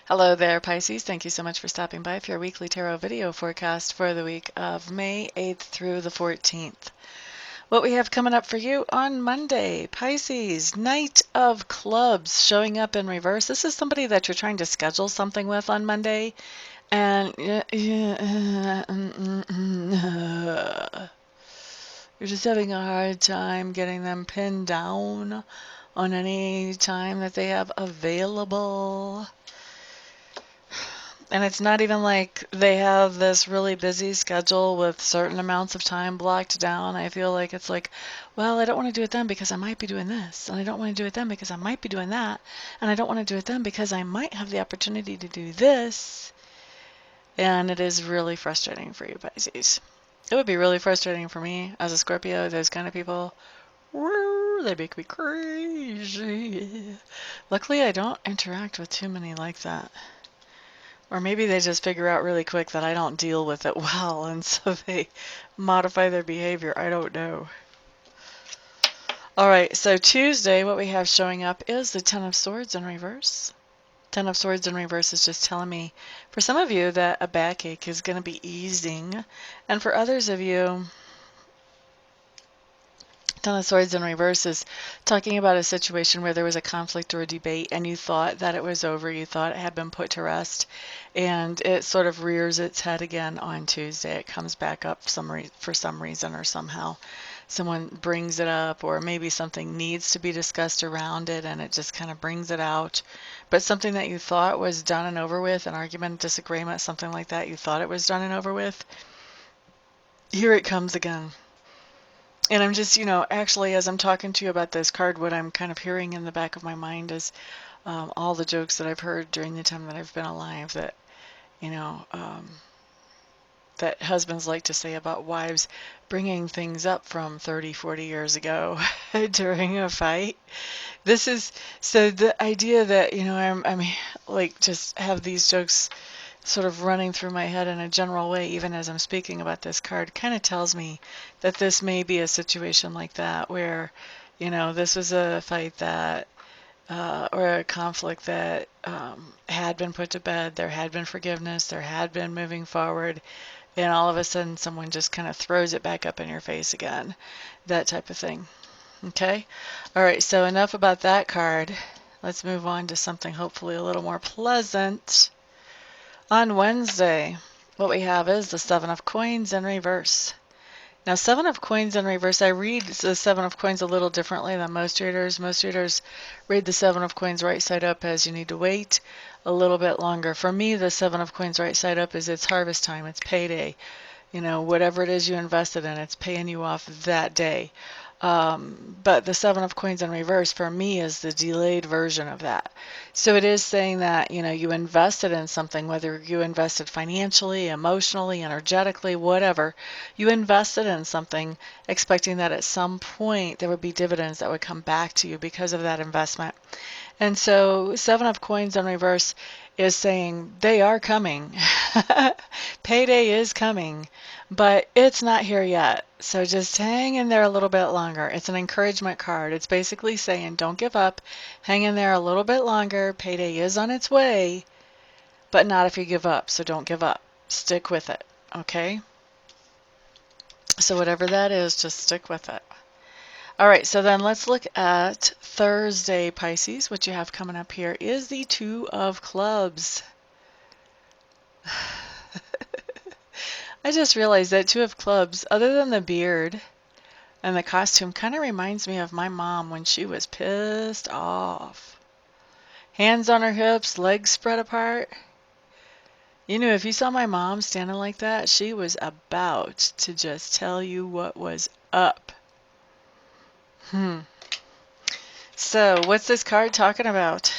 Hello there, Pisces. Thank you so much for stopping by for your weekly tarot video forecast for the week of May 8th through the 14th. What we have coming up for you on Monday, Pisces, Knight of Clubs showing up in reverse. This is somebody that you're trying to schedule something with on Monday, and you're just having a hard time getting them pinned down on any time that they have available. And it's not even like they have this really busy schedule with certain amounts of time blocked down. I feel like it's like, well, I don't want to do it then because I might be doing this. And I don't want to do it then because I might be doing that. And I don't want to do it then because I might have the opportunity to do this. And it is really frustrating for you, Pisces. It would be really frustrating for me as a Scorpio. Those kind of people, they make me crazy. Luckily, I don't interact with too many like that. Or maybe they just figure out really quick that I don't deal with it well, and so they modify their behavior. I don't know. All right, so Tuesday, what we have showing up is the Ten of Swords in reverse. Ten of Swords in reverse is just telling me, for some of you, that a backache is going to be easing. And for others of you, Ten of Swords in reverse is talking about a situation where there was a conflict or a debate and you thought that it was over, you thought it had been put to rest, and it sort of rears its head again on Tuesday. It comes back up for some reason or somehow. Someone brings it up, or maybe something needs to be discussed around it and it just kind of brings it out. But something that you thought was done and over with, an argument, disagreement, something like that, you thought it was done and over with, here it comes again. And I'm just, actually, as I'm talking to you about this card, what I'm kind of hearing in the back of my mind is all the jokes that I've heard during the time that I've been alive that, that husbands like to say about wives bringing things up from 30, 40 years ago during a fight. This is, so the idea that, I'm like just have these jokes sort of running through my head in a general way, even as I'm speaking about this card, kind of tells me that this may be a situation like that, where, this was a fight that, or a conflict that had been put to bed, there had been forgiveness, there had been moving forward, and all of a sudden someone just kind of throws it back up in your face again, that type of thing. Okay? All right, so enough about that card. Let's move on to something hopefully a little more pleasant. On Wednesday, what we have is the Seven of Coins in reverse. Now, Seven of Coins in reverse, I read the Seven of Coins a little differently than most readers. Most readers read the Seven of Coins right side up as you need to wait a little bit longer. For me, the Seven of Coins right side up is it's harvest time, it's payday. Whatever it is you invested in, it's paying you off that day. But the Seven of Coins in reverse for me is the delayed version of that. So it is saying that, you invested in something, whether you invested financially, emotionally, energetically, whatever, you invested in something expecting that at some point there would be dividends that would come back to you because of that investment. And so Seven of Coins in reverse is saying they are coming. Payday is coming, but it's not here yet. So just hang in there a little bit longer. It's an encouragement card. It's basically saying don't give up. Hang in there a little bit longer. Payday is on its way, but not if you give up. So don't give up. Stick with it. Okay? So whatever that is, just stick with it. All right, so then let's look at Thursday, Pisces. What you have coming up here is the Two of Clubs. I just realized that Two of Clubs, other than the beard and the costume, kind of reminds me of my mom when she was pissed off. Hands on her hips, legs spread apart. If you saw my mom standing like that, she was about to just tell you what was up. So, what's this card talking about?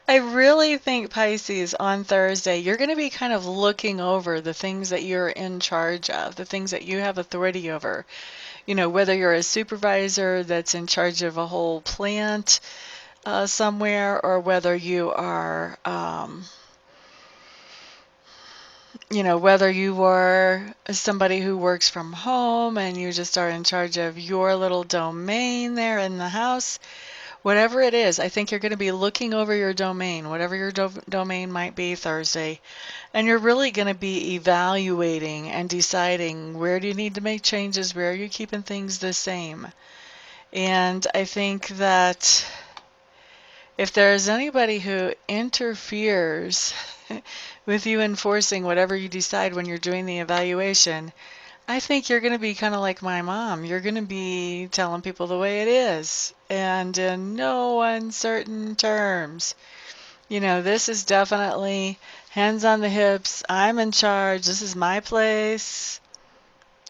I really think, Pisces, on Thursday, you're going to be kind of looking over the things that you're in charge of, the things that you have authority over. Whether you're a supervisor that's in charge of a whole plant somewhere, or whether you are, whether you are somebody who works from home and you just are in charge of your little domain there in the house. Whatever it is, I think you're going to be looking over your domain, whatever your domain might be Thursday, and you're really going to be evaluating and deciding where do you need to make changes, where are you keeping things the same. And I think that if there is anybody who interferes with you enforcing whatever you decide when you're doing the evaluation, I think you're going to be kind of like my mom. You're going to be telling people the way it is and in no uncertain terms. You know, this is definitely hands on the hips. I'm in charge. This is my place.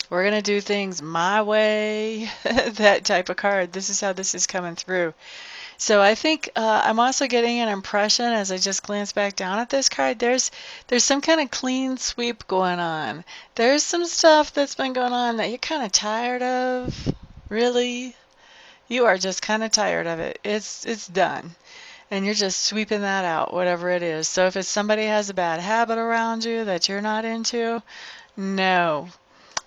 We're going to do things my way. That type of card. This is how this is coming through. So I think I'm also getting an impression as I just glance back down at this card. There's some kind of clean sweep going on. There's some stuff that's been going on that you're kind of tired of. Really, you are just kind of tired of it. It's done, and you're just sweeping that out, whatever it is. So if it's somebody has a bad habit around you that you're not into, no.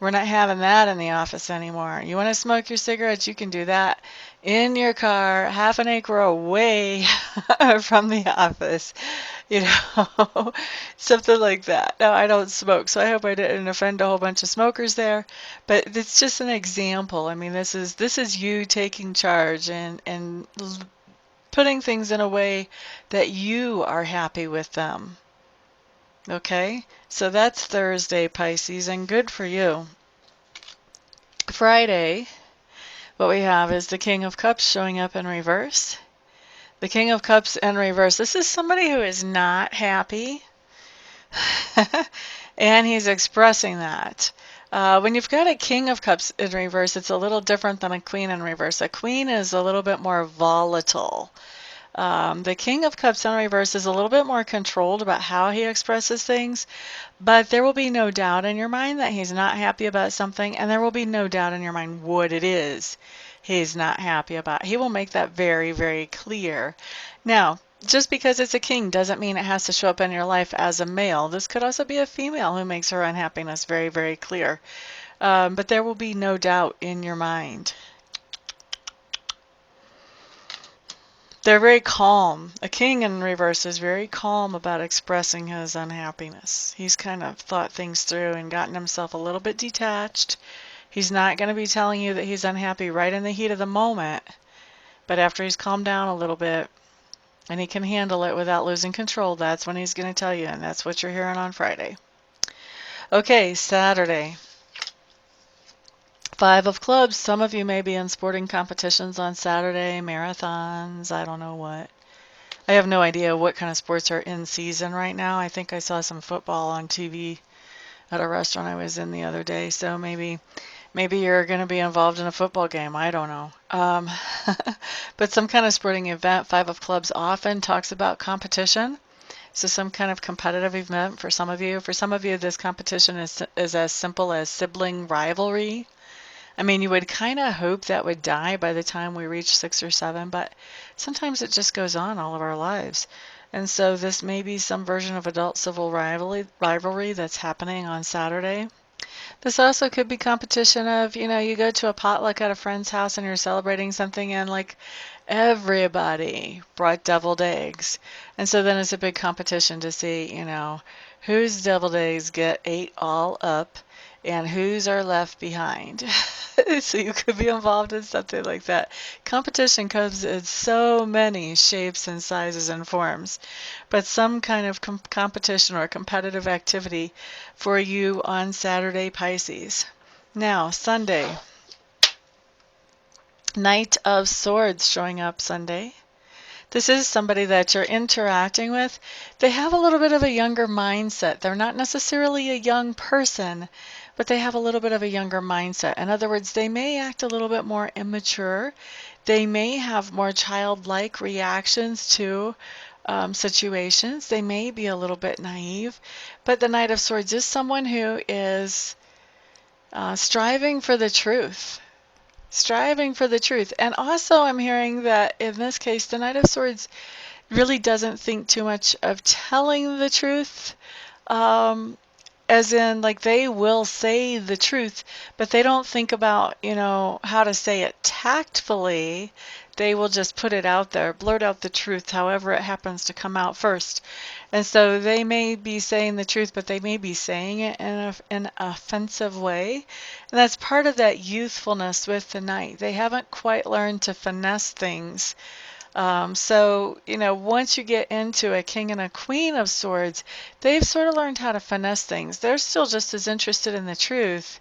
We're not having that in the office anymore. You want to smoke your cigarettes, you can do that in your car, half an acre away from the office. You know, something like that. Now, I don't smoke, so I hope I didn't offend a whole bunch of smokers there. But it's just an example. I mean, this is you taking charge and putting things in a way that you are happy with them. Okay? So that's Thursday, Pisces, and good for you. Friday, what we have is the King of Cups showing up in reverse. The King of Cups in reverse. This is somebody who is not happy, and he's expressing that. When you've got a King of Cups in reverse, it's a little different than a Queen in reverse. A Queen is a little bit more volatile. The King of Cups in reverse is a little bit more controlled about how he expresses things, but there will be no doubt in your mind that he's not happy about something, and there will be no doubt in your mind what it is he's not happy about. He will make that very, very clear. Now, just because it's a king doesn't mean it has to show up in your life as a male. This could also be a female who makes her unhappiness very, very clear. But there will be no doubt in your mind. They're very calm. A king in reverse is very calm about expressing his unhappiness. He's kind of thought things through and gotten himself a little bit detached. He's not going to be telling you that he's unhappy right in the heat of the moment, but after he's calmed down a little bit and he can handle it without losing control, that's when he's going to tell you, and that's what you're hearing on Friday. Okay, Saturday. Five of Clubs. Some of you may be in sporting competitions on Saturday, marathons, I don't know what. I have no idea what kind of sports are in season right now. I think I saw some football on TV at a restaurant I was in the other day, so maybe you're going to be involved in a football game. I don't know. But some kind of sporting event. Five of Clubs often talks about competition. So some kind of competitive event for some of you. For some of you, this competition is as simple as sibling rivalry. I mean, you would kind of hope that would die by the time we reach 6 or 7, but sometimes it just goes on all of our lives. And so this may be some version of adult civil rivalry that's happening on Saturday. This also could be competition of, you go to a potluck at a friend's house and you're celebrating something and like everybody brought deviled eggs. And so then it's a big competition to see, whose deviled eggs get ate all up and whose are left behind. So you could be involved in something like that. Competition comes in so many shapes and sizes and forms, but some kind of competition or competitive activity for you on Saturday, Pisces. Now, Sunday. Knight of Swords showing up Sunday. This is somebody that you're interacting with. They have a little bit of a younger mindset. They're not necessarily a young person, but they have a little bit of a younger mindset. In other words, they may act a little bit more immature. They may have more childlike reactions to situations. They may be a little bit naive. But the Knight of Swords is someone who is striving for the truth. Striving for the truth. And also I'm hearing that in this case, the Knight of Swords really doesn't think too much of telling the truth. As in, like, they will say the truth, but they don't think about, how to say it tactfully. they will just put it out there, blurt out the truth, however it happens to come out first. And so they may be saying the truth, but they may be saying it in an offensive way. And that's part of that youthfulness with the Knight. They haven't quite learned to finesse things. So, once you get into a King and a Queen of Swords, they've sort of learned how to finesse things. They're still just as interested in the truth.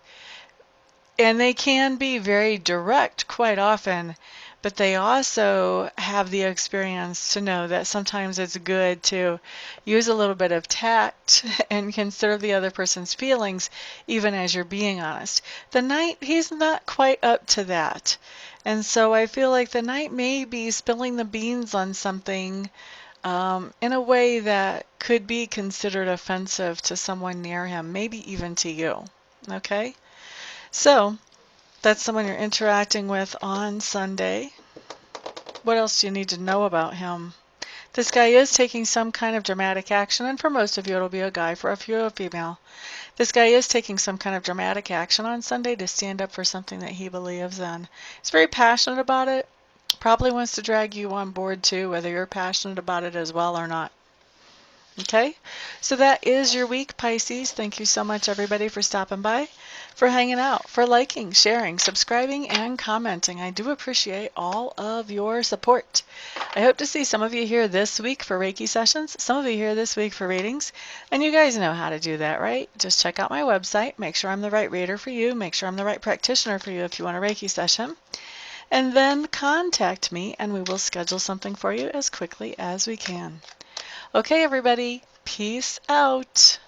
And they can be very direct quite often, but they also have the experience to know that sometimes it's good to use a little bit of tact and consider the other person's feelings, even as you're being honest. The Knight, he's not quite up to that. And so I feel like the Knight may be spilling the beans on something in a way that could be considered offensive to someone near him, maybe even to you. Okay? So, that's someone you're interacting with on Sunday. What else do you need to know about him? This guy is taking some kind of dramatic action, and for most of you it'll be a guy, for a few a female. This guy is taking some kind of dramatic action on Sunday to stand up for something that he believes in. He's very passionate about it, probably wants to drag you on board too, whether you're passionate about it as well or not. Okay, so that is your week, Pisces. Thank you so much, everybody, for stopping by, for hanging out, for liking, sharing, subscribing, and commenting. I do appreciate all of your support. I hope to see some of you here this week for Reiki sessions, some of you here this week for readings, and you guys know how to do that, right? Just check out my website, make sure I'm the right reader for you, make sure I'm the right practitioner for you if you want a Reiki session, and then contact me, and we will schedule something for you as quickly as we can. Okay, everybody, peace out.